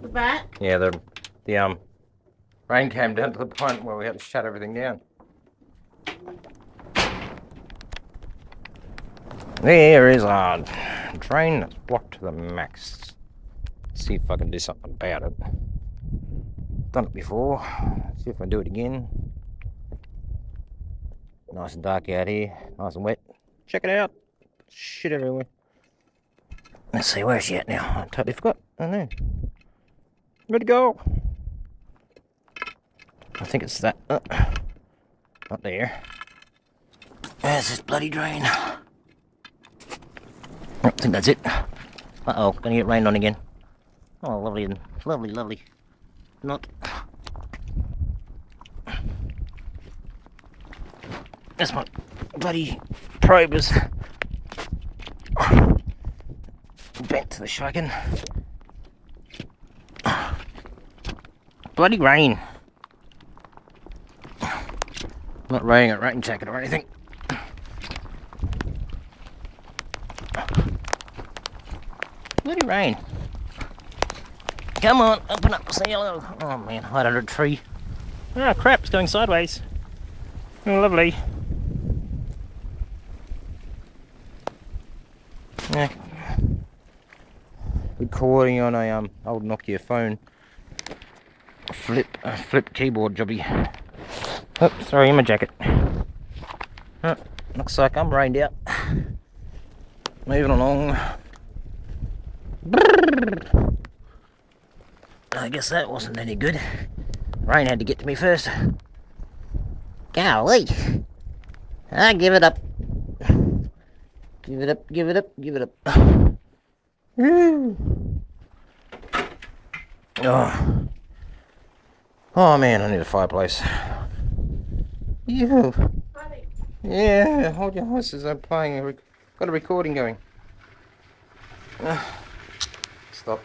The bat? Yeah, the rain came down to the point where we had to shut everything down. There is our drain that's blocked to the max. See if I can do something about it. Done it before. See if I can do it again. Nice and dark out here. Nice and wet. Check it out. Shit everywhere. Let's see, where's she at now? I totally forgot. I don't know. Where'd it go? I think it's that. Not there. Where's this bloody drain? I think that's it. Uh-oh, gonna get rained on again. Oh, lovely and lovely. Not. That's my bloody probe is bent to the shaking. Bloody rain. Not raining a rain jacket or anything. Bloody rain. Come on, open up, say hello. Oh man, hide under a tree. Ah, crap, it's going sideways. Oh, lovely. Yeah. Recording on a old Nokia phone. Flip keyboard jobby. Oh, sorry, in my jacket. Oh, looks like I'm rained out. Moving along. I guess that wasn't any good. Rain had to get to me first. Golly. I give it up. Give it up. Woo. Oh man, I need a fireplace. Yoo. Yeah, hold your horses. I'm playing. Got a recording going. Stop.